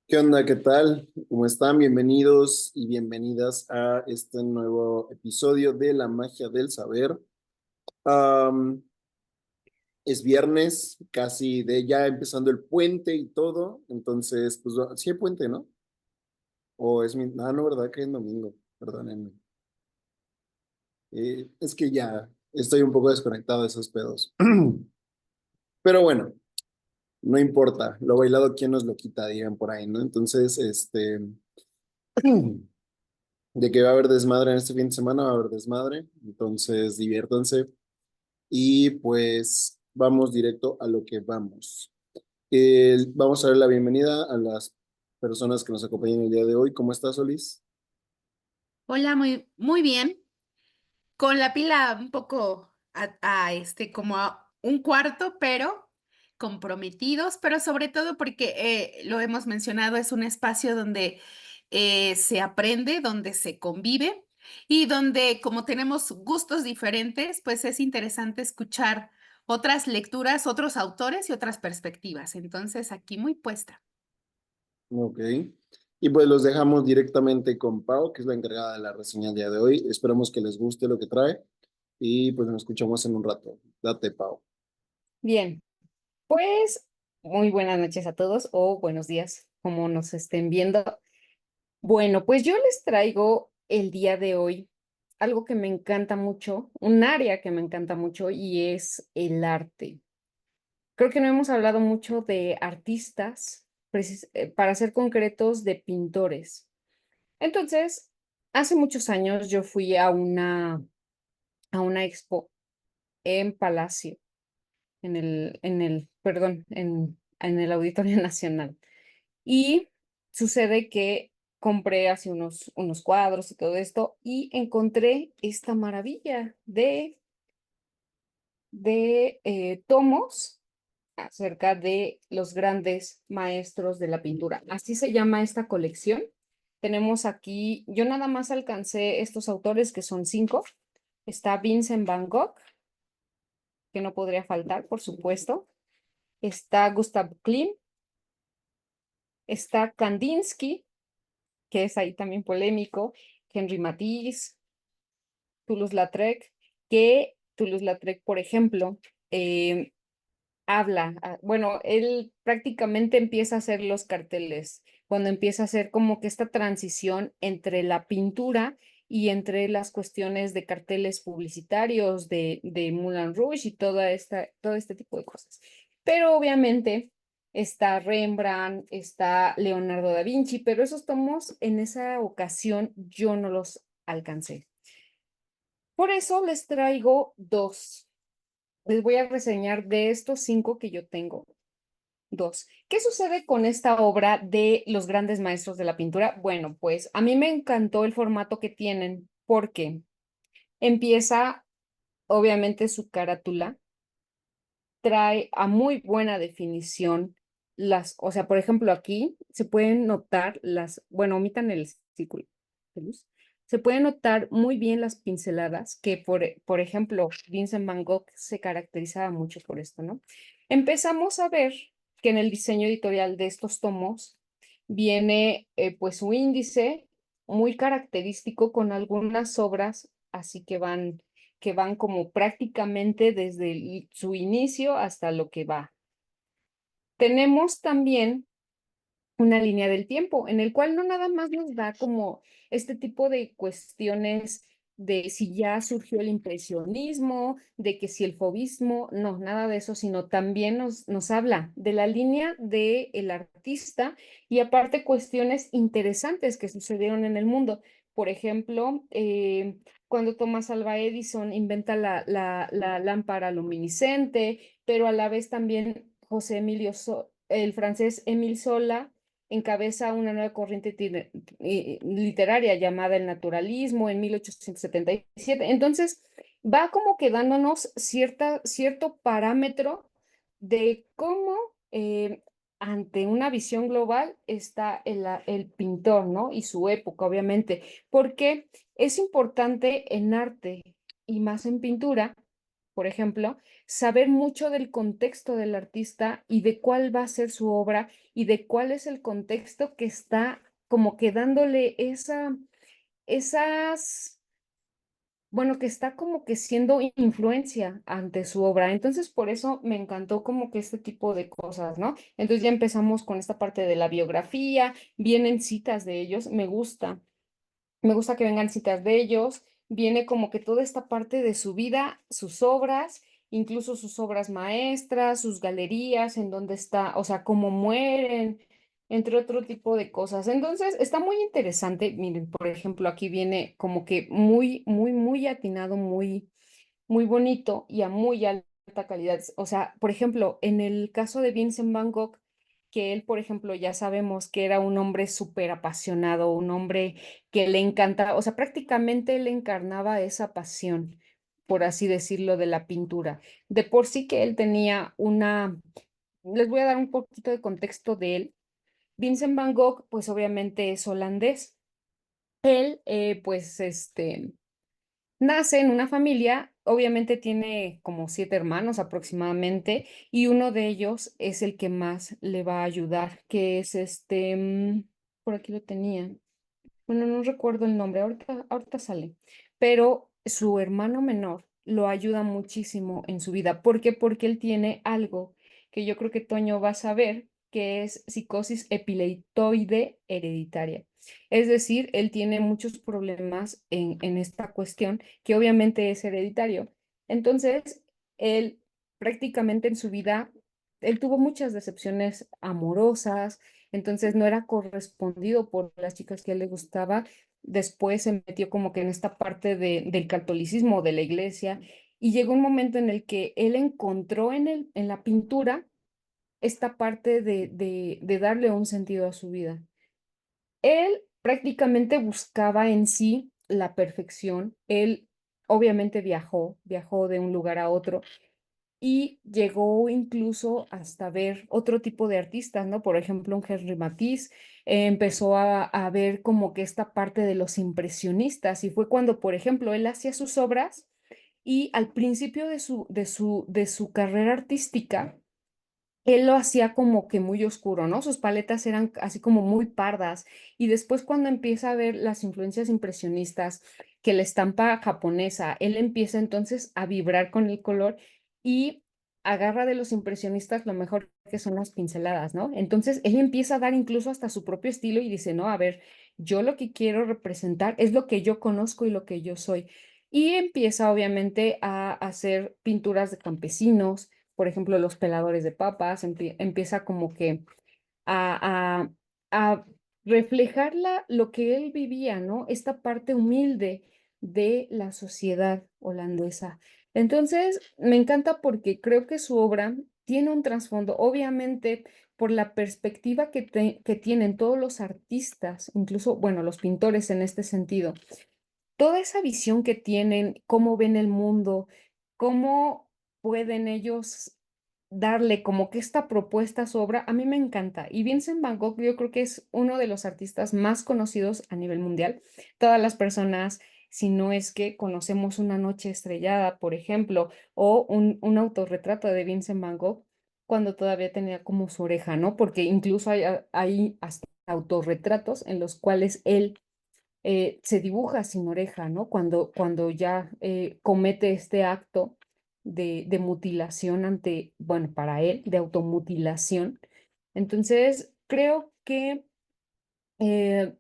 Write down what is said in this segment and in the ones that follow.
¿Qué onda? ¿Qué tal? ¿Cómo están? Bienvenidos y bienvenidas a este nuevo episodio de La Magia del Saber. Am, es viernes, casi de ya empezando el puente y todo, entonces, pues sí hay puente, ¿no? O es mi... Ah, no, ¿verdad? Que es domingo, perdónenme. Es que ya estoy un poco desconectado de esos pedos. Pero bueno, no importa, lo bailado, ¿quién nos lo quita? Digan por ahí, ¿no? Entonces, de que va a haber desmadre en este fin de semana, va a haber desmadre, entonces diviértanse y pues vamos directo a lo que vamos. Vamos a dar la bienvenida a las personas que nos acompañan el día de hoy. ¿Cómo estás, Solís? Hola, muy bien. Con la pila un poco como a un cuarto, pero comprometidos, pero sobre todo porque lo hemos mencionado, es un espacio donde se aprende, donde se convive y donde como tenemos gustos diferentes, pues es interesante escuchar otras lecturas, otros autores y otras perspectivas. Entonces, aquí muy puesta. Ok. Y pues los dejamos directamente con Pau, que es la encargada de la reseña el día de hoy. Esperamos que les guste lo que trae y pues nos escuchamos en un rato. Date, Pau. Bien, pues muy buenas noches a todos o buenos días, como nos estén viendo. Bueno, pues yo les traigo el día de hoy algo que me encanta mucho, un área que me encanta mucho y es el arte. Creo que no hemos hablado mucho de artistas, para ser concretos, de pintores. Entonces, hace muchos años yo fui a una expo en Palacio perdón, en el Auditorio Nacional. Y sucede que compré así unos cuadros y todo esto, y encontré esta maravilla de tomos acerca de los grandes maestros de la pintura. Así se llama esta colección. Tenemos aquí, yo nada más alcancé estos autores que son 5. Está Vincent Van Gogh, que no podría faltar, por supuesto. Está Gustav Klimt, está Kandinsky, que es ahí también polémico, Henri Matisse, Toulouse-Lautrec, que Toulouse-Lautrec, por ejemplo, bueno, él prácticamente empieza a hacer los carteles, cuando empieza a hacer como que esta transición entre la pintura y entre las cuestiones de carteles publicitarios de Moulin Rouge y todo este tipo de cosas. Pero obviamente está Rembrandt, está Leonardo da Vinci, pero esos tomos en esa ocasión yo no los alcancé. Por eso les traigo dos. Les voy a reseñar de estos 5 que yo tengo. Dos. ¿Qué sucede con esta obra de los grandes maestros de la pintura? Bueno, pues a mí me encantó el formato que tienen porque empieza, obviamente, su carátula, trae a muy buena definición o sea, por ejemplo, aquí se pueden notar bueno, omitan el círculo de luz. Se pueden notar muy bien las pinceladas que, por ejemplo, Vincent Van Gogh se caracterizaba mucho por esto, ¿no? Empezamos a ver que en el diseño editorial de estos tomos viene pues su índice muy característico con algunas obras así que van como prácticamente desde su inicio hasta lo que va. Tenemos también una línea del tiempo, en el cual no nada más nos da como este tipo de cuestiones de si ya surgió el impresionismo, de que si el fauvismo, no, nada de eso, sino también nos habla de la línea del artista y aparte cuestiones interesantes que sucedieron en el mundo. Por ejemplo, cuando Thomas Alva Edison inventa la lámpara luminiscente, pero a la vez también el francés Émile Zola encabeza una nueva corriente literaria llamada el naturalismo en 1877. Entonces, va como que dándonos cierto parámetro de cómo ante una visión global está el pintor, ¿no? Y su época, obviamente, porque es importante en arte y más en pintura por ejemplo, saber mucho del contexto del artista y de cuál va a ser su obra y de cuál es el contexto que está como que dándole esas, bueno, que está como que siendo influencia ante su obra. Entonces, por eso me encantó como que este tipo de cosas, ¿no? Entonces ya empezamos con esta parte de la biografía, vienen citas de ellos, me gusta que vengan citas de ellos, viene como que toda esta parte de su vida, sus obras, incluso sus obras maestras, sus galerías, en dónde está, o sea, cómo mueren, entre otro tipo de cosas. Entonces, está muy interesante. Miren, por ejemplo, aquí viene como que muy atinado, muy bonito y a muy alta calidad. O sea, por ejemplo, en el caso de Vincent Van Gogh, que él, por ejemplo, ya sabemos que era un hombre súper apasionado, un hombre que le encantaba, o sea, prácticamente él encarnaba esa pasión, por así decirlo, de la pintura. De por sí que él tenía les voy a dar un poquito de contexto de él. Vincent Van Gogh, pues obviamente es holandés. Él, nace en una familia, obviamente tiene como 7 hermanos aproximadamente, y uno de ellos es el que más le va a ayudar, que es por aquí lo tenía. Bueno, no recuerdo el nombre, ahorita sale, pero su hermano menor lo ayuda muchísimo en su vida. ¿Por qué? Porque él tiene algo que yo creo que Toño va a saber, que es psicosis epileptoide hereditaria. Es decir, él tiene muchos problemas en esta cuestión, que obviamente es hereditario. Entonces, él prácticamente en su vida, él tuvo muchas decepciones amorosas, entonces no era correspondido por las chicas que a él le gustaba. Después se metió como que en esta parte del catolicismo, de la iglesia, y llegó un momento en el que él encontró en la pintura esta parte de darle un sentido a su vida. Él prácticamente buscaba en sí la perfección. Él obviamente viajó de un lugar a otro y llegó incluso hasta ver otro tipo de artistas, ¿no? Por ejemplo, un Henri Matisse, empezó a ver como que esta parte de los impresionistas y fue cuando, por ejemplo, él hacía sus obras y al principio de su carrera artística, él lo hacía como que muy oscuro, ¿no? Sus paletas eran así como muy pardas. Y después cuando empieza a ver las influencias impresionistas, que la estampa japonesa, él empieza entonces a vibrar con el color y agarra de los impresionistas lo mejor que son las pinceladas, ¿no? Entonces él empieza a dar incluso hasta su propio estilo y dice, no, a ver, yo lo que quiero representar es lo que yo conozco y lo que yo soy. Y empieza obviamente a hacer pinturas de campesinos, por ejemplo, los peladores de papas, empieza como que a, a reflejar lo que él vivía, ¿no? Esta parte humilde de la sociedad holandesa. Entonces, me encanta porque creo que su obra tiene un trasfondo, obviamente, por la perspectiva que tienen todos los artistas, incluso, bueno, los pintores en este sentido, toda esa visión que tienen, cómo ven el mundo, cómo pueden ellos darle como que esta propuesta a su obra, a mí me encanta. Y Vincent Van Gogh yo creo que es uno de los artistas más conocidos a nivel mundial. Todas las personas, si no es que conocemos Una noche estrellada, por ejemplo, o un autorretrato de Vincent Van Gogh, cuando todavía tenía como su oreja, ¿no? Porque incluso hay hasta autorretratos en los cuales él se dibuja sin oreja, ¿no? Cuando ya comete este acto de mutilación bueno, para él, de automutilación. Entonces, creo que eh,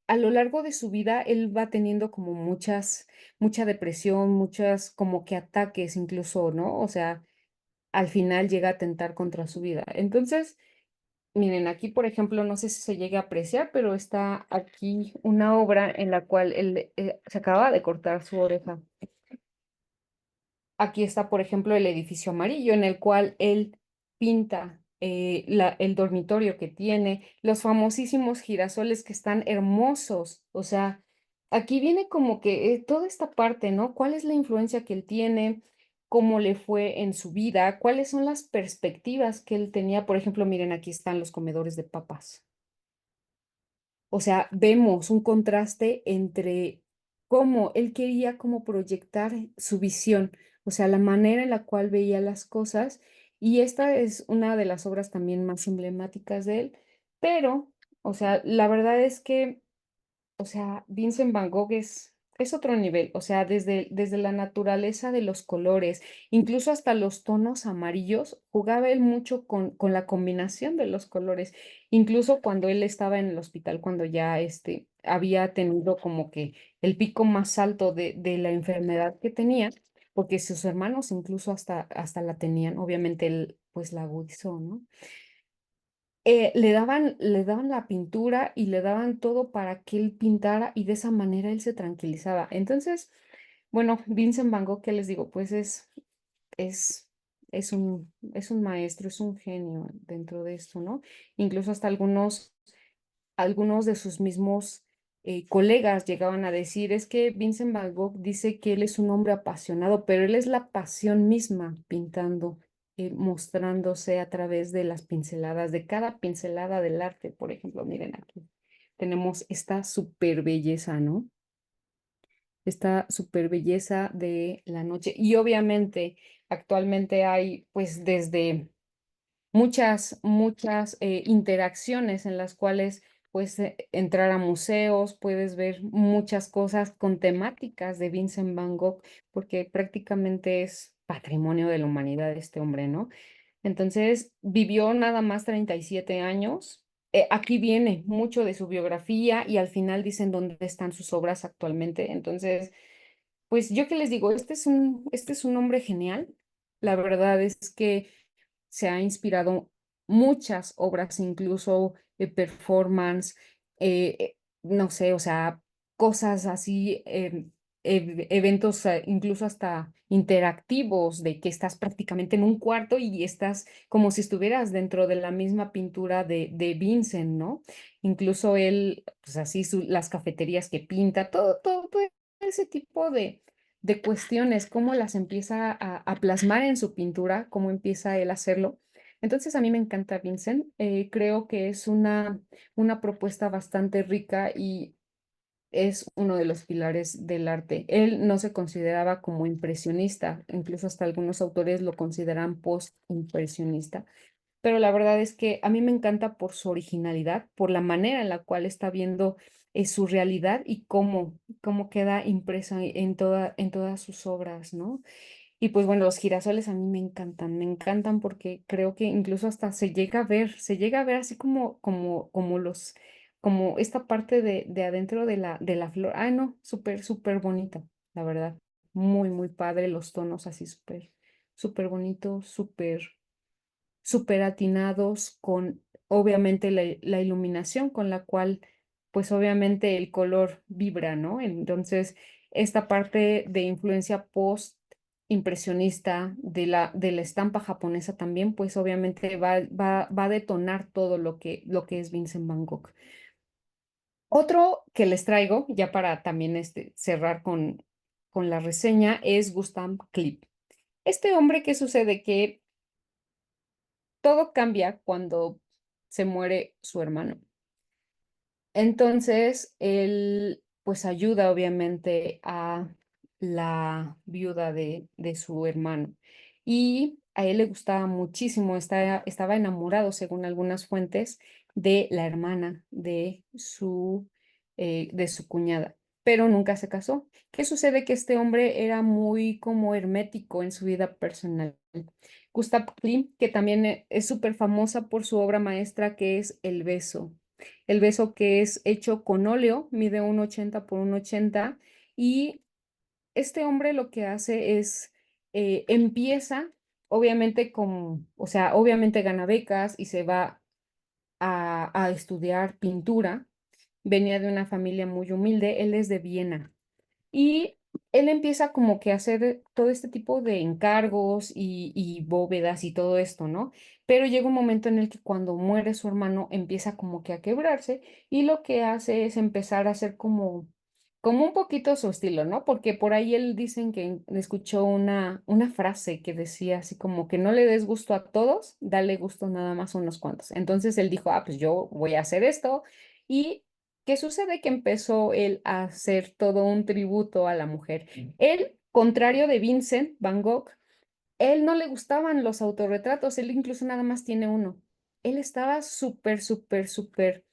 a lo largo de su vida él va teniendo como mucha depresión, muchas como que ataques incluso, ¿no? O sea, al final llega a atentar contra su vida. Entonces, miren, aquí, por ejemplo, no sé si se llega a apreciar, pero está aquí una obra en la cual él se acaba de cortar su oreja. Aquí está, por ejemplo, el edificio amarillo en el cual él pinta el dormitorio que tiene, los famosísimos girasoles que están hermosos. O sea, aquí viene como que toda esta parte, ¿no? ¿Cuál es la influencia que él tiene? ¿Cómo le fue en su vida? ¿Cuáles son las perspectivas que él tenía? Por ejemplo, miren, aquí están los comedores de papas. O sea, vemos un contraste entre cómo él quería como proyectar su visión. o sea, la manera en la cual veía las cosas. Y esta es una de las obras también más emblemáticas de él, pero, o sea, la verdad es que, o sea, Vincent Van Gogh es otro nivel, o sea, desde la naturaleza de los colores, incluso hasta los tonos amarillos, jugaba él mucho con la combinación de los colores, incluso cuando él estaba en el hospital, cuando ya había tenido como que el pico más alto de la enfermedad que tenía, porque sus hermanos incluso hasta la tenían, obviamente él pues la agudizó, ¿no? Le daban la pintura y le daban todo para que él pintara y de esa manera él se tranquilizaba. Entonces, bueno, Vincent Van Gogh, ¿qué les digo? Pues es, es un maestro, es un genio dentro de esto, ¿no? Incluso hasta algunos de sus mismos colegas llegaban a decir, es que Vincent Van Gogh dice que él es un hombre apasionado, pero él es la pasión misma pintando, mostrándose a través de las pinceladas, de cada pincelada del arte. Por ejemplo, miren aquí, tenemos esta super belleza, ¿no? Esta super belleza de la noche. Y obviamente actualmente hay pues desde muchas interacciones en las cuales puedes entrar a museos, puedes ver muchas cosas con temáticas de Vincent Van Gogh, porque prácticamente es patrimonio de la humanidad este hombre, ¿no? Entonces, vivió nada más 37 años. Aquí viene mucho de su biografía y al final dicen dónde están sus obras actualmente. Entonces, pues yo qué les digo, este es un hombre genial. La verdad es que se ha inspirado muchas obras, incluso performance, no sé, o sea, cosas así, eventos incluso hasta interactivos, de que estás prácticamente en un cuarto y estás como si estuvieras dentro de la misma pintura de Vincent, ¿no? Incluso él, pues así, las cafeterías que pinta, todo ese tipo de cuestiones, cómo las empieza a plasmar en su pintura, cómo empieza él a hacerlo. Entonces a mí me encanta Vincent, creo que es una propuesta bastante rica y es uno de los pilares del arte. Él no se consideraba como impresionista, incluso hasta algunos autores lo consideran post-impresionista, pero la verdad es que a mí me encanta por su originalidad, por la manera en la cual está viendo su realidad y cómo queda impresa en todas sus obras, ¿no? Y pues bueno, los girasoles a mí me encantan porque creo que incluso hasta se llega a ver así como esta parte de adentro de la flor. Ay, no, súper, súper bonita, la verdad. Muy, muy padre los tonos así súper, súper bonitos, súper atinados con obviamente la iluminación con la cual pues obviamente el color vibra, ¿no? Entonces, esta parte de influencia post impresionista de la estampa japonesa también, pues obviamente va a detonar todo lo que es Vincent Van Gogh. Otro que les traigo, ya para también cerrar con la reseña, es Gustav Klimt. Este hombre, ¿qué sucede? Que todo cambia cuando se muere su hermano. Entonces, él pues ayuda obviamente a la viuda de su hermano. Y a él le gustaba muchísimo, estaba enamorado, según algunas fuentes, de la hermana de su cuñada, pero nunca se casó. ¿Qué sucede? Que este hombre era muy como hermético en su vida personal. Gustav Klimt, que también es súper famosa por su obra maestra que es El beso. El beso que es hecho con óleo, mide 1,80 por 1,80 y este hombre lo que hace es, empieza, obviamente o sea, obviamente gana becas y se va a estudiar pintura. Venía de una familia muy humilde, él es de Viena. Y él empieza como que a hacer todo este tipo de encargos y bóvedas y todo esto, ¿no? Pero llega un momento en el que cuando muere su hermano empieza como que a quebrarse y lo que hace es empezar a hacer como un poquito su estilo, ¿no? Porque por ahí él dicen que escuchó una frase que decía así como que no le des gusto a todos, dale gusto nada más a unos cuantos. Entonces él dijo, pues yo voy a hacer esto. Y ¿qué sucede? Que empezó él a hacer todo un tributo a la mujer. Él contrario de Vincent Van Gogh, él no le gustaban los autorretratos, él incluso nada más tiene uno. Él estaba súper, súper, súper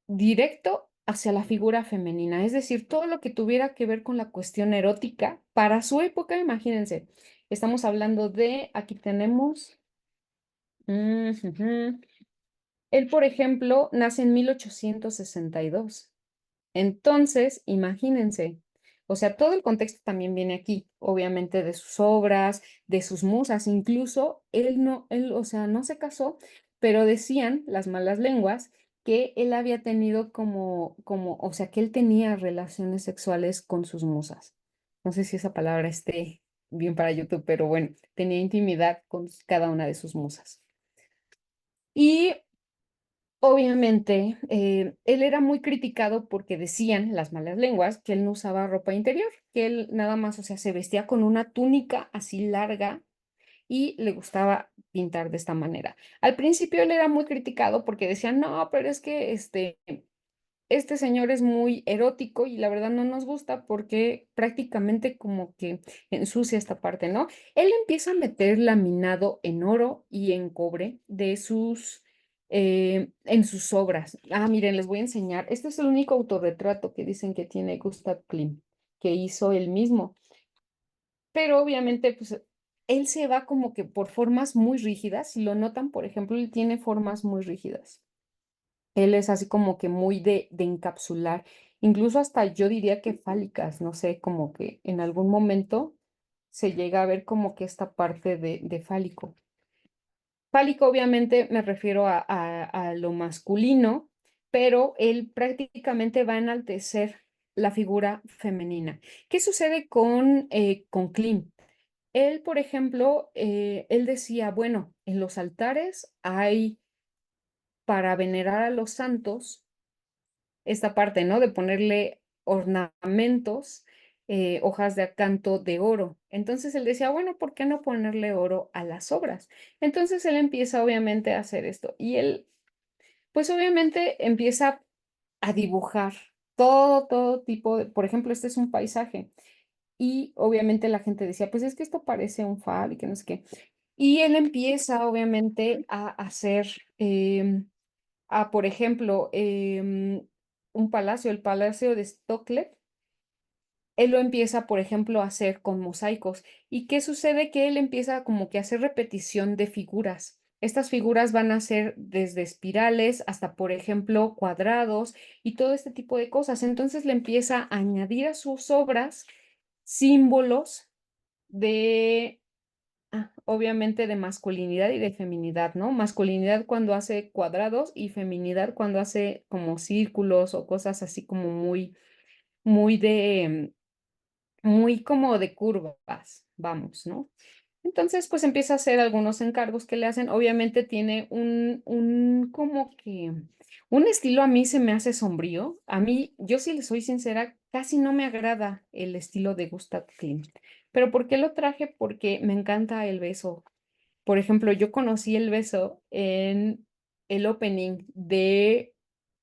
directo hacia la figura femenina, es decir, todo lo que tuviera que ver con la cuestión erótica para su época, imagínense. Estamos hablando de, aquí tenemos, ujujú. Él, por ejemplo, nace en 1862. Entonces, imagínense, o sea, todo el contexto también viene aquí, obviamente de sus obras, de sus musas, incluso él, o sea, no se casó, pero decían las malas lenguas que él había tenido o sea, que él tenía relaciones sexuales con sus musas. No sé si esa palabra esté bien para YouTube, pero bueno, tenía intimidad con cada una de sus musas. Y obviamente, él era muy criticado porque decían las malas lenguas que él no usaba ropa interior, que él nada más, o sea, se vestía con una túnica así larga y le gustaba pintar de esta manera. Al principio él era muy criticado porque decían, no, pero es que este señor es muy erótico y la verdad no nos gusta porque prácticamente como que ensucia esta parte, ¿no? Él empieza a meter laminado en oro y en cobre en sus obras. Ah, miren, les voy a enseñar. Este es el único autorretrato que dicen que tiene Gustav Klimt, que hizo él mismo. Pero obviamente, pues, él se va como que por formas muy rígidas. Si lo notan, por ejemplo, él tiene formas muy rígidas. Él es así como que muy de encapsular, incluso hasta yo diría que fálicas, no sé, como que en algún momento se llega a ver como que esta parte de fálico. Fálico obviamente me refiero a lo masculino, pero él prácticamente va a enaltecer la figura femenina. ¿Qué sucede con Klimt? Él, por ejemplo, él decía, bueno, en los altares hay para venerar a los santos esta parte, ¿no? De ponerle ornamentos, hojas de acanto de oro. Entonces él decía, bueno, ¿por qué no ponerle oro a las obras? Entonces él empieza obviamente a hacer esto y él, pues obviamente empieza a dibujar todo tipo de, por ejemplo, este es un paisaje y obviamente la gente decía, pues es que esto parece un fal y que no sé qué. Y él empieza obviamente a hacer por ejemplo, un palacio, el Palacio de Stoklet, él lo empieza, por ejemplo, a hacer con mosaicos. ¿Y qué sucede? Que él empieza como que a hacer repetición de figuras. Estas figuras van a ser desde espirales hasta, por ejemplo, cuadrados y todo este tipo de cosas. Entonces le empieza a añadir a sus obras símbolos de obviamente de masculinidad y de feminidad, ¿no? Masculinidad cuando hace cuadrados y feminidad cuando hace como círculos o cosas así como muy muy como de curvas, vamos, ¿no? Entonces, pues empieza a hacer algunos encargos que le hacen. Obviamente tiene como que, un estilo a mí se me hace sombrío. A mí, yo sí le soy sincera, casi no me agrada el estilo de Gustav Klimt. ¿Pero por qué lo traje? Porque me encanta el beso. Por ejemplo, yo conocí el beso en el opening de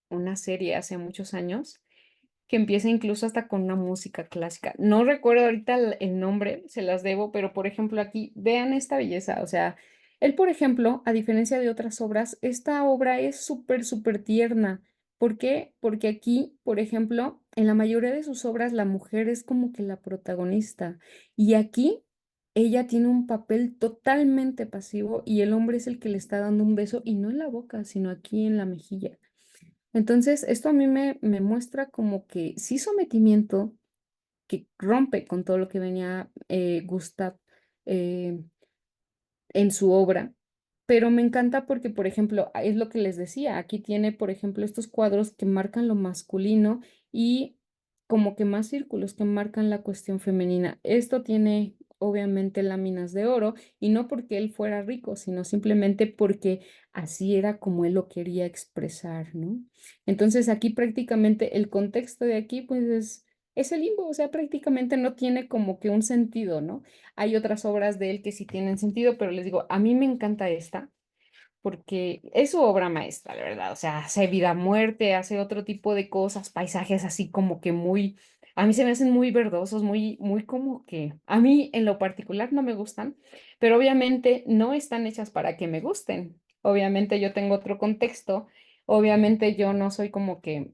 una serie hace muchos años que empieza incluso hasta con una música clásica. No recuerdo ahorita el nombre, se las debo, pero por ejemplo aquí, vean esta belleza. O sea, él, por ejemplo, a diferencia de otras obras, esta obra es súper, súper tierna. ¿Por qué? Porque aquí, por ejemplo, en la mayoría de sus obras la mujer es como que la protagonista y aquí ella tiene un papel totalmente pasivo y el hombre es el que le está dando un beso y no en la boca, sino aquí en la mejilla. Entonces, esto a mí me muestra como que sí sometimiento, que rompe con todo lo que venía Gustav eh, en su obra, pero me encanta porque, por ejemplo, es lo que les decía, aquí tiene, por ejemplo, estos cuadros que marcan lo masculino y como que más círculos que marcan la cuestión femenina. Esto tiene obviamente láminas de oro y no porque él fuera rico, sino simplemente porque así era como él lo quería expresar, ¿no? Entonces aquí prácticamente el contexto de aquí pues es el limbo, o sea, prácticamente no tiene como que un sentido, ¿no? Hay otras obras de él que sí tienen sentido, pero les digo, a mí me encanta esta porque es su obra maestra, la verdad. O sea, hace vida muerte, hace otro tipo de cosas, paisajes así como que muy, a mí se me hacen muy verdosos, muy como que a mí en lo particular no me gustan, pero obviamente no están hechas para que me gusten. Obviamente yo tengo otro contexto, obviamente yo no soy como que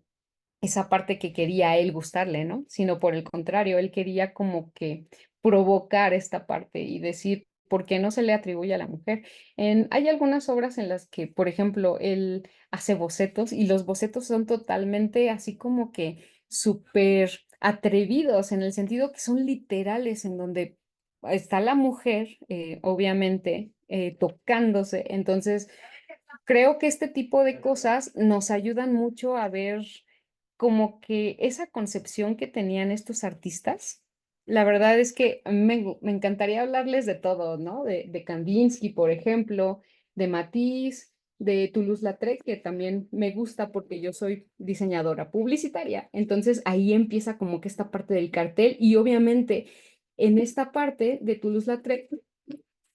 esa parte que quería a él gustarle, ¿no? Sino por el contrario, él quería como que provocar esta parte y decir, ¿por qué no se le atribuye a la mujer? Hay algunas obras en las que, por ejemplo, él hace bocetos y los bocetos son totalmente así como que súper atrevidos en el sentido que son literales, en donde está la mujer, obviamente, tocándose. Entonces, creo que este tipo de cosas nos ayudan mucho a ver como que esa concepción que tenían estos artistas. La verdad es que a mí me encantaría hablarles de todo, ¿no? De Kandinsky, por ejemplo, de Matisse, de Toulouse-Lautrec, que también me gusta porque yo soy diseñadora publicitaria. Entonces ahí empieza como que esta parte del cartel y obviamente en esta parte de Toulouse-Lautrec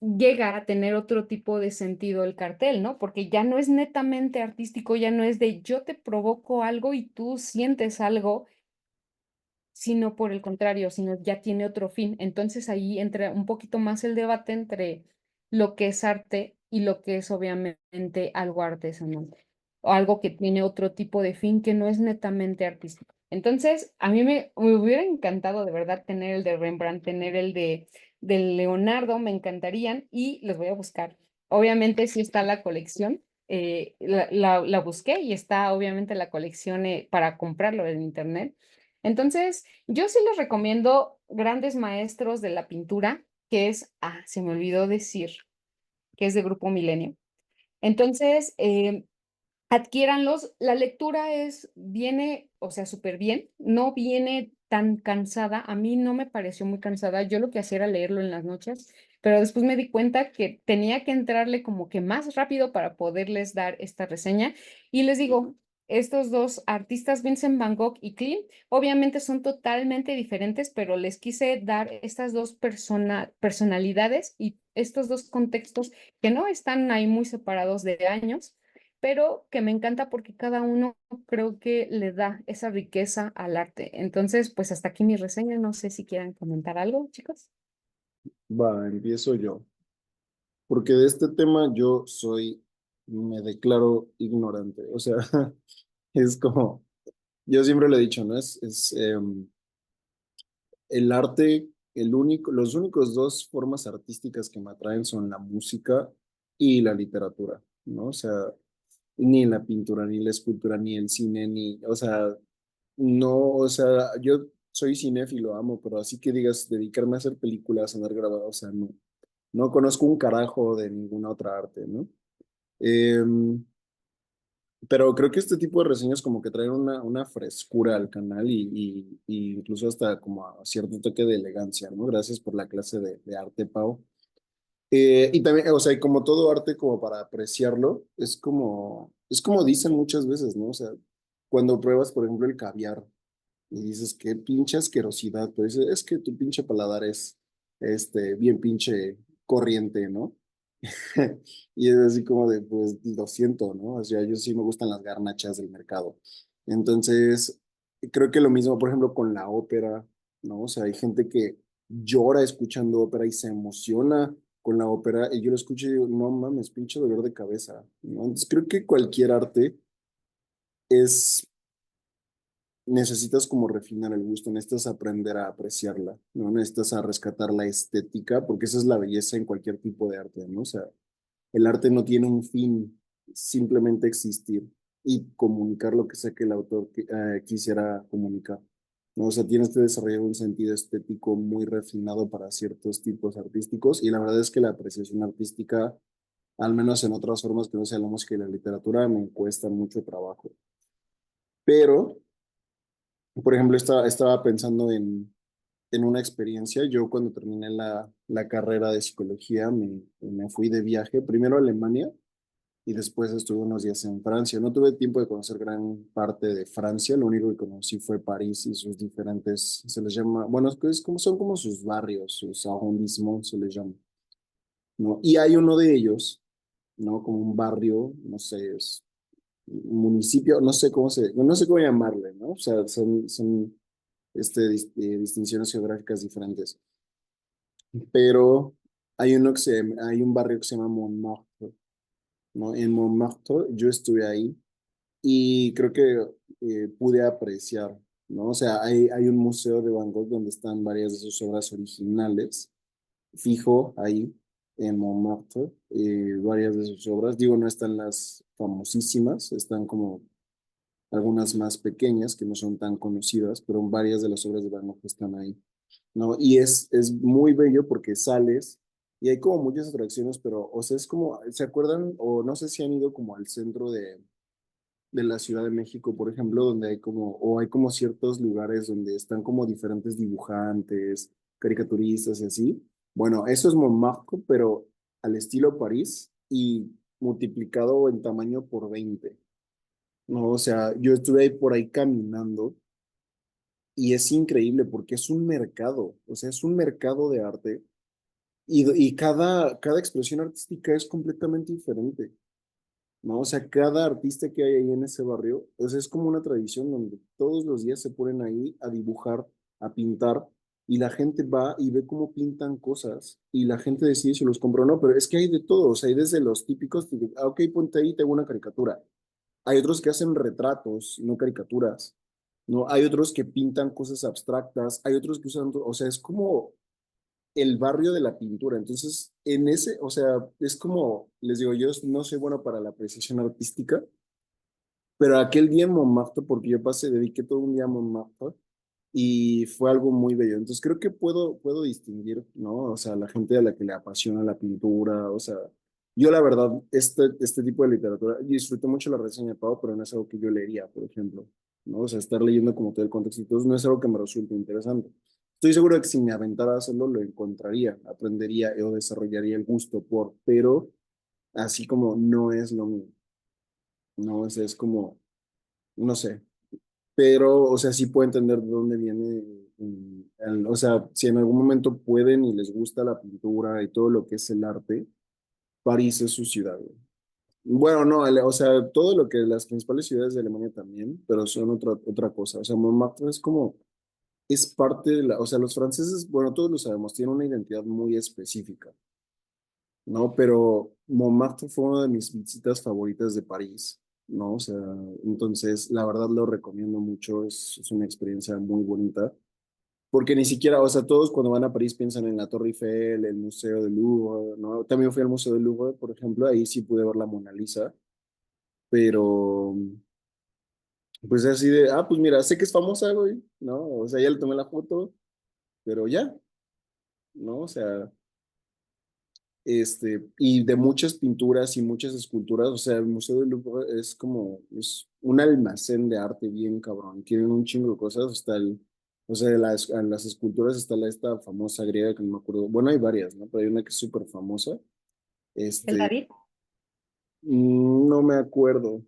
llega a tener otro tipo de sentido el cartel, ¿no? Porque ya no es netamente artístico, ya no es de yo te provoco algo y tú sientes algo, sino por el contrario, sino ya tiene otro fin. Entonces ahí entra un poquito más el debate entre lo que es arte y lo que es obviamente algo artesanal, o algo que tiene otro tipo de fin que no es netamente artístico. Entonces, a mí me hubiera encantado de verdad tener el de Rembrandt, tener el de Leonardo, me encantarían y los voy a buscar. Obviamente sí está la colección, la busqué y está obviamente la colección para comprarlo en internet. Entonces, yo sí les recomiendo grandes maestros de la pintura, que es, se me olvidó decir, que es de Grupo Milenio. Entonces, adquiéranlos. La lectura viene, o sea, súper bien, no viene tan cansada. A mí no me pareció muy cansada. Yo lo que hacía era leerlo en las noches, pero después me di cuenta que tenía que entrarle como que más rápido para poderles dar esta reseña. Y les digo, estos dos artistas, Vincent Van Gogh y Klimt, obviamente son totalmente diferentes, pero les quise dar estas dos personalidades y estos dos contextos que no están ahí muy separados de años, pero que me encanta porque cada uno creo que le da esa riqueza al arte. Entonces, pues hasta aquí mi reseña. No sé si quieran comentar algo, chicos. Va, empiezo yo. Porque de este tema me declaro ignorante. O sea, es como, yo siempre lo he dicho, ¿no? El arte, los únicos dos formas artísticas que me atraen son la música y la literatura, ¿no? O sea, ni la pintura, ni la escultura, ni el cine, o sea, no, o sea, yo soy cinéfilo, amo, pero así que digas, dedicarme a hacer películas, a andar grabado, o sea, no conozco un carajo de ninguna otra arte, ¿no? Em, pero creo que este tipo de reseñas como que traen una frescura al canal y incluso hasta como a cierto toque de elegancia, ¿no? Gracias por la clase de arte, Pau. Y también, o sea, y como todo arte, como para apreciarlo, es como dicen muchas veces, ¿no? O sea, cuando pruebas, por ejemplo, el caviar y dices, qué pinche asquerosidad, pero dices, es que tu pinche paladar es, bien pinche corriente, ¿no? Y es así como de, pues lo siento, ¿no? O sea, yo sí me gustan las garnachas del mercado. Entonces, creo que lo mismo, por ejemplo, con la ópera, ¿no? O sea, hay gente que llora escuchando ópera y se emociona con la ópera y yo lo escucho y digo, no mames, pinche dolor de cabeza, ¿no? Entonces, creo que cualquier arte es necesitas como refinar el gusto, necesitas aprender a apreciarla, ¿no? Necesitas a rescatar la estética, porque esa es la belleza en cualquier tipo de arte, ¿no? O sea, el arte no tiene un fin, simplemente existir y comunicar lo que sea que el autor quisiera comunicar, ¿no? O sea, tienes que desarrollar un sentido estético muy refinado para ciertos tipos artísticos y la verdad es que la apreciación artística, al menos en otras formas que no sea la música y la literatura, me cuesta mucho trabajo. Pero por ejemplo, estaba pensando en una experiencia. Yo cuando terminé la carrera de psicología me fui de viaje, primero a Alemania y después estuve unos días en Francia. No tuve tiempo de conocer gran parte de Francia, lo único que conocí fue París y sus diferentes, se les llama, bueno, son como sus barrios, sus arrondissements se les llama, ¿no? Y hay uno de ellos, ¿no? Como un barrio, no sé, es un municipio, no sé cómo llamarle, ¿no? O sea, son distinciones geográficas diferentes. Pero hay un barrio que se llama Montmartre, ¿no? En Montmartre yo estuve ahí y creo que pude apreciar, ¿no? O sea, hay un museo de Van Gogh donde están varias de sus obras originales, fijo ahí en Montmartre, varias de sus obras. Digo, no están las famosísimas, están como algunas más pequeñas que no son tan conocidas, pero varias de las obras de Van Gogh están ahí, ¿no? Y es muy bello porque sales y hay como muchas atracciones, pero, o sea, es como, ¿se acuerdan? O no sé si han ido como al centro de la Ciudad de México, por ejemplo, donde hay como, o hay como ciertos lugares donde están como diferentes dibujantes, caricaturistas y así. Bueno, eso es Montmartre, pero al estilo París y multiplicado en tamaño por 20. No, o sea, yo estuve ahí por ahí caminando y es increíble porque es un mercado, o sea, es un mercado de arte y cada expresión artística es completamente diferente, ¿no? O sea, cada artista que hay ahí en ese barrio, pues es como una tradición donde todos los días se ponen ahí a dibujar, a pintar, y la gente va y ve cómo pintan cosas, y la gente decide si los compra o no, pero es que hay de todo, o sea, hay desde los típicos, ok, ponte ahí, tengo una caricatura. Hay otros que hacen retratos, no caricaturas, ¿no? Hay otros que pintan cosas abstractas, hay otros que usan, o sea, es como el barrio de la pintura. Entonces, en ese, o sea, es como, les digo, yo no soy bueno para la apreciación artística, pero aquel día en Montmartre, porque yo pasé, dediqué todo un día a Montmartre y fue algo muy bello. Entonces, creo que puedo distinguir, ¿no? O sea, la gente a la que le apasiona la pintura, o sea, yo la verdad, este tipo de literatura, disfruté mucho la reseña de Pau, pero no es algo que yo leería, por ejemplo, ¿no? O sea, estar leyendo como todo el contexto y todo, no es algo que me resulte interesante. Estoy seguro de que si me aventara a hacerlo, lo encontraría, aprendería o desarrollaría el gusto por, pero así como no es lo mío, ¿no? O sea, es como, no sé, pero, o sea, sí puedo entender de dónde viene, o sea, si en algún momento pueden y les gusta la pintura y todo lo que es el arte, París es su ciudad, güey. Bueno, no, o sea, todo lo que las principales ciudades de Alemania también, pero son otra cosa. O sea, Montmartre es como, es parte de la, o sea, los franceses, bueno, todos lo sabemos, tienen una identidad muy específica, ¿no? Pero Montmartre fue una de mis visitas favoritas de París, ¿no? O sea, entonces, la verdad lo recomiendo mucho, es una experiencia muy bonita, porque ni siquiera, o sea, todos cuando van a París piensan en la Torre Eiffel, el Museo del Louvre, ¿no? También fui al Museo del Louvre, por ejemplo, ahí sí pude ver la Mona Lisa, pero, pues así de, ah, pues mira, sé que es famosa, güey, ¿no? O sea, ya le tomé la foto, pero ya, ¿no? O sea... y de muchas pinturas y muchas esculturas, o sea, el Museo del Louvre es como, es un almacén de arte bien cabrón, tienen un chingo de cosas, o sea, las esculturas está esta famosa griega que no me acuerdo, bueno, hay varias, ¿no? Pero hay una que es súper famosa, ¿El este, David? no me acuerdo,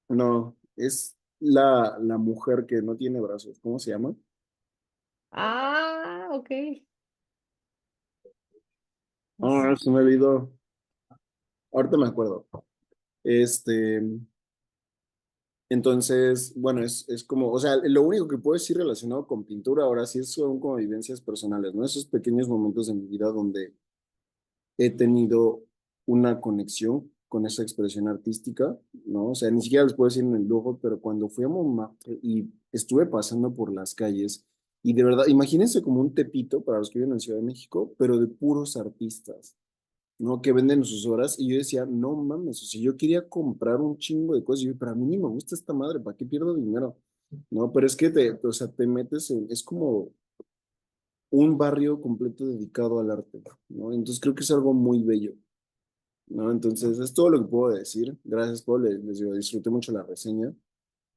no, es la mujer que no tiene brazos, ¿cómo se llama? Ah, ok. Ah, Sí. se me olvidó, ahorita me acuerdo, este... Entonces, bueno, es como, o sea, lo único que puedo decir relacionado con pintura ahora sí son como vivencias personales, ¿no? Esos pequeños momentos de mi vida donde he tenido una conexión con esa expresión artística, ¿no? O sea, ni siquiera les puedo decir en el lujo, pero cuando fui a Montmartre y estuve pasando por las calles, y de verdad, imagínense como un Tepito para los que viven en Ciudad de México, pero de puros artistas. ¿No? Que venden sus obras y yo decía, no mames, o sea, yo quería comprar un chingo de cosas, y yo, pero a mí ni me gusta esta madre, ¿para qué pierdo dinero? No, pero es que o sea, te metes en, es como un barrio completo dedicado al arte, ¿no? Entonces creo que es algo muy bello, ¿no? Entonces es todo lo que puedo decir. Gracias, Paul, les digo, disfruté mucho la reseña,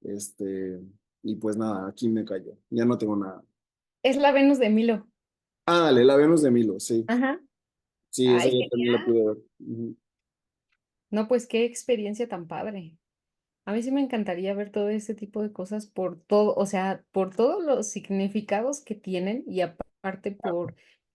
este, y pues nada, aquí me callo, ya no tengo nada. Es la Venus de Milo. Ah, dale, la Venus de Milo, sí, Ajá. sí, esa Ay, yo también la genial. pude ver. Ujú. No, pues qué experiencia tan padre. A mí sí me encantaría ver todo ese tipo de cosas por todo, o sea, por todos los significados que tienen y aparte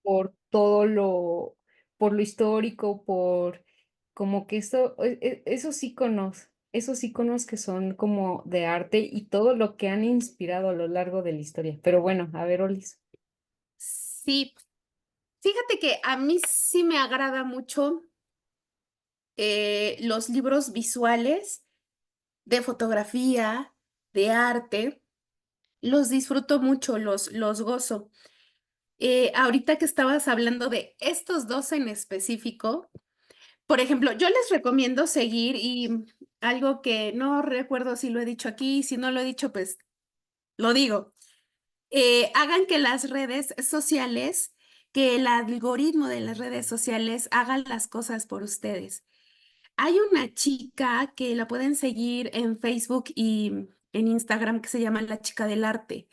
por todo por lo histórico, por como que esos íconos. esos iconos que son como de arte y todo lo que han inspirado a lo largo de la historia. Pero bueno, a ver, Olis. Sí, fíjate que a mí sí me agrada mucho los libros visuales de fotografía, de arte. Los disfruto mucho, los gozo. Ahorita que estabas hablando de estos dos en específico, por ejemplo, yo les recomiendo seguir y algo que no recuerdo si lo he dicho aquí, si no lo he dicho, pues lo digo. Hagan que las redes sociales, que el algoritmo de las redes sociales hagan las cosas por ustedes. Hay una chica que la pueden seguir en Facebook y en Instagram que se llama La Chica del Arte.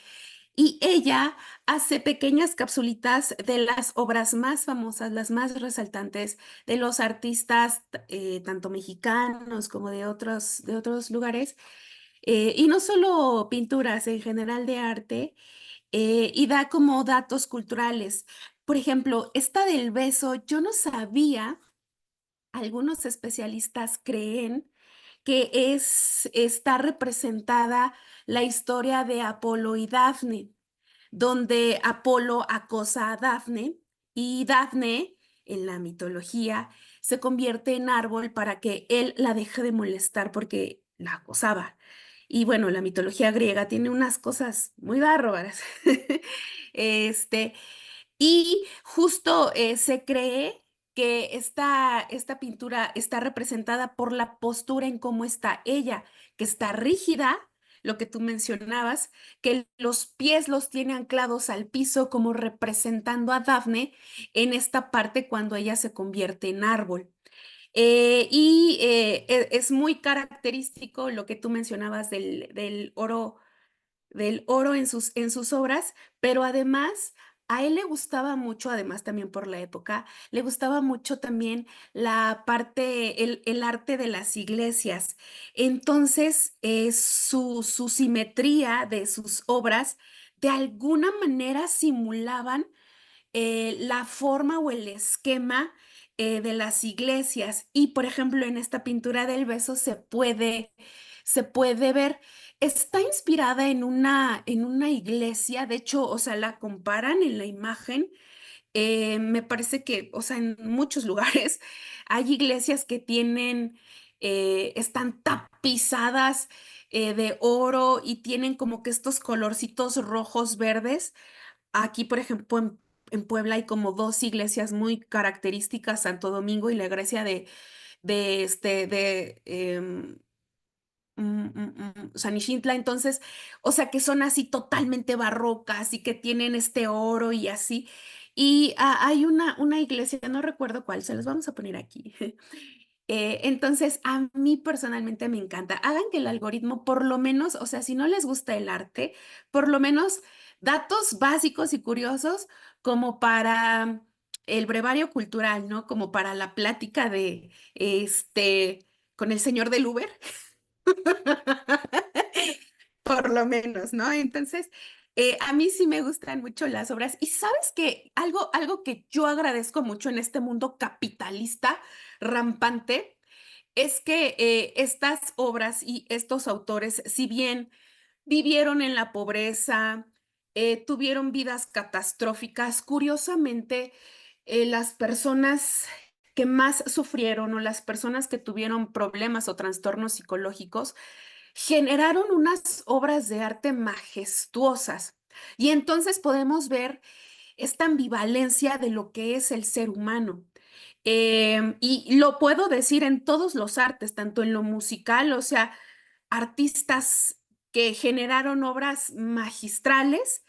Y ella hace pequeñas capsulitas de las obras más famosas, las más resaltantes de los artistas, tanto mexicanos como de otros lugares, y no solo pinturas, en general de arte, y da como datos culturales. Por ejemplo, esta del beso, yo no sabía, algunos especialistas creen que está representada la historia de Apolo y Dafne, donde Apolo acosa a Dafne y Dafne, en la mitología, se convierte en árbol para que él la deje de molestar porque la acosaba. Y bueno, la mitología griega tiene unas cosas muy bárbaras. Este, y justo se cree que esta pintura está representada por la postura en cómo está ella, que está rígida, lo que tú mencionabas, que los pies los tiene anclados al piso como representando a Dafne en esta parte cuando ella se convierte en árbol. Es muy característico lo que tú mencionabas del oro en sus obras, pero además a él le gustaba mucho, además también por la época, le gustaba mucho también la parte, el arte de las iglesias. Entonces, su simetría de sus obras de alguna manera simulaban la forma o el esquema de las iglesias. Y por ejemplo, en esta pintura del beso se puede ver, está inspirada en una iglesia, de hecho, o sea, la comparan en la imagen. Me parece que, o sea, en muchos lugares hay iglesias que tienen, están tapizadas de oro y tienen como que estos colorcitos rojos, verdes. Aquí, por ejemplo, en Puebla hay como dos iglesias muy características, Santo Domingo y la iglesia de San Ixintla. Entonces, o sea, que son así totalmente barrocas y que tienen este oro y así. Y hay una iglesia, no recuerdo cuál, se los vamos a poner aquí. Entonces, a mí personalmente me encanta. Hagan que el algoritmo, por lo menos, o sea, si no les gusta el arte, por lo menos datos básicos y curiosos como para el brevario cultural, ¿no? Como para la plática de, con el señor del Uber, por lo menos, ¿no? Entonces, a mí sí me gustan mucho las obras. Y sabes que algo que yo agradezco mucho en este mundo capitalista rampante, es que estas obras y estos autores, si bien vivieron en la pobreza, tuvieron vidas catastróficas, curiosamente, las personas que más sufrieron o las personas que tuvieron problemas o trastornos psicológicos generaron unas obras de arte majestuosas. Y entonces podemos ver esta ambivalencia de lo que es el ser humano. Y lo puedo decir en todos los artes, tanto en lo musical, o sea, artistas que generaron obras magistrales,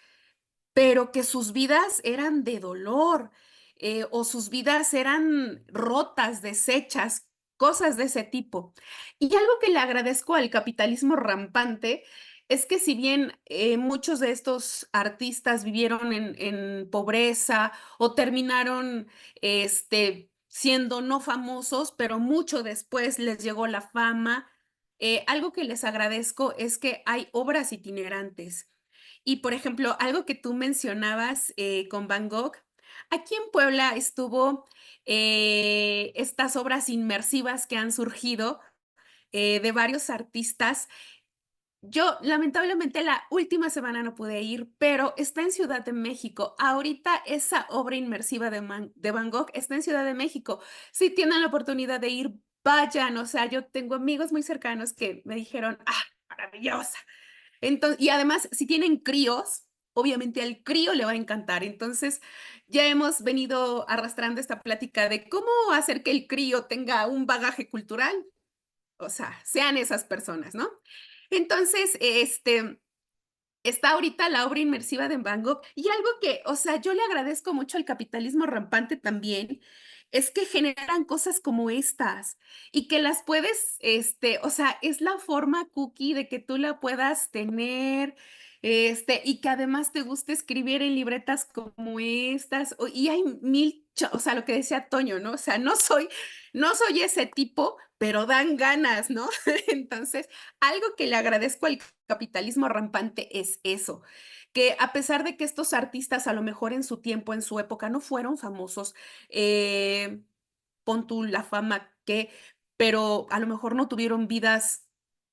pero que sus vidas eran de dolor, o sus vidas eran rotas, deshechas, cosas de ese tipo. Y algo que le agradezco al capitalismo rampante es que si bien muchos de estos artistas vivieron en pobreza o terminaron siendo no famosos, pero mucho después les llegó la fama, algo que les agradezco es que hay obras itinerantes. Y por ejemplo, algo que tú mencionabas con Van Gogh, aquí en Puebla estuvo estas obras inmersivas que han surgido de varios artistas. Yo lamentablemente la última semana no pude ir, pero está en Ciudad de México. Ahorita esa obra inmersiva de Van Gogh está en Ciudad de México. Si tienen la oportunidad de ir, vayan. O sea, yo tengo amigos muy cercanos que me dijeron, ah, maravillosa. Entonces, y además, si tienen críos, obviamente al crío le va a encantar. Entonces, ya hemos venido arrastrando esta plática de cómo hacer que el crío tenga un bagaje cultural, o sea, sean esas personas, ¿no? Entonces, está ahorita la obra inmersiva de Van Gogh y algo que, o sea, yo le agradezco mucho al capitalismo rampante también, es que generan cosas como estas y que las puedes, o sea, es la forma cookie de que tú la puedas tener, y que además te guste escribir en libretas como estas, y hay mil, o sea, lo que decía Toño, ¿no? O sea, no soy ese tipo, pero dan ganas, ¿no? Entonces, algo que le agradezco al capitalismo rampante es eso, que a pesar de que estos artistas a lo mejor en su tiempo, en su época, no fueron famosos, pon tú la fama que, pero a lo mejor no tuvieron vidas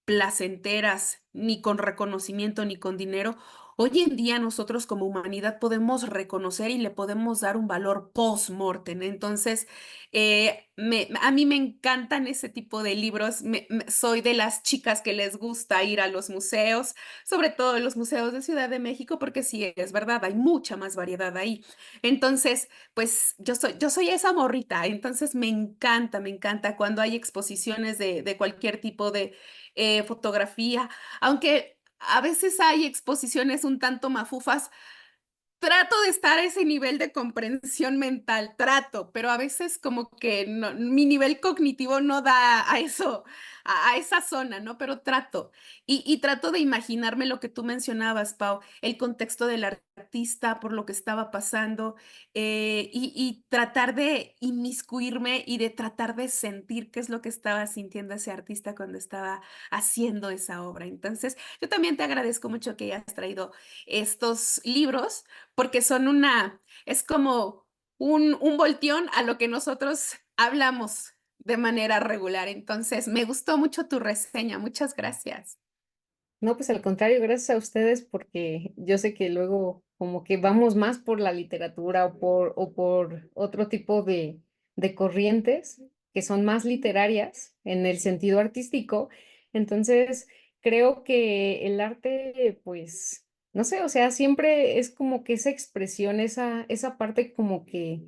placenteras, ni con reconocimiento, ni con dinero. Hoy en día nosotros como humanidad podemos reconocer y le podemos dar un valor post-mortem. Entonces, a mí me encantan ese tipo de libros. Soy de las chicas que les gusta ir a los museos, sobre todo los museos de Ciudad de México, porque sí, es verdad, hay mucha más variedad ahí. Entonces, pues yo soy esa morrita, entonces me encanta cuando hay exposiciones de cualquier tipo de fotografía, aunque a veces hay exposiciones un tanto mafufas. Trato de estar a ese nivel de comprensión mental, trato, pero a veces como que mi nivel cognitivo no da a eso, a esa zona, ¿no? Pero trato. Y trato de imaginarme lo que tú mencionabas, Pau, el contexto del artista, por lo que estaba pasando, y tratar de inmiscuirme y de tratar de sentir qué es lo que estaba sintiendo ese artista cuando estaba haciendo esa obra. Entonces, yo también te agradezco mucho que hayas traído estos libros porque es como un volteón a lo que nosotros hablamos de manera regular. Entonces, me gustó mucho tu reseña. Muchas gracias. No, pues al contrario, gracias a ustedes porque yo sé que luego como que vamos más por la literatura o por otro tipo de corrientes que son más literarias en el sentido artístico. Entonces, creo que el arte, pues, no sé, o sea, siempre es como que esa expresión, esa parte como que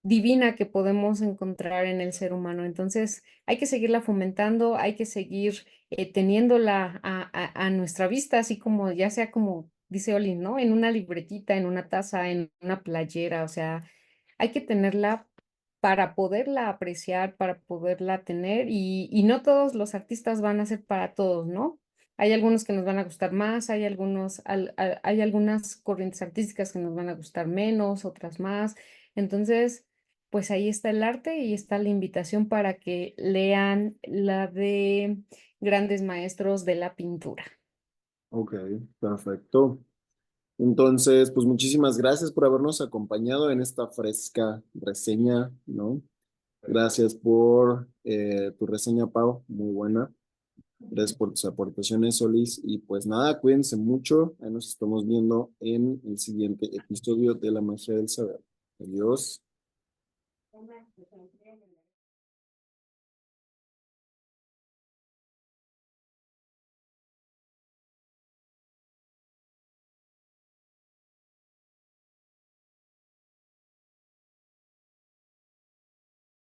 divina que podemos encontrar en el ser humano. Entonces, hay que seguirla fomentando, hay que seguir teniéndola a nuestra vista, así como ya sea como dice Oli, ¿no? En una libretita, en una taza, en una playera, o sea, hay que tenerla para poderla apreciar, para poderla tener y no todos los artistas van a ser para todos, ¿no? Hay algunos que nos van a gustar más, hay algunas corrientes artísticas que nos van a gustar menos, otras más. Entonces, pues ahí está el arte y está la invitación para que lean la de grandes maestros de la pintura. Ok, perfecto. Entonces, pues muchísimas gracias por habernos acompañado en esta fresca reseña, ¿no? Gracias por tu reseña, Pau, muy buena. Gracias por tus aportaciones, Solís. Y pues nada, cuídense mucho. Ahí nos estamos viendo en el siguiente episodio de La Magia del Saber. Adiós.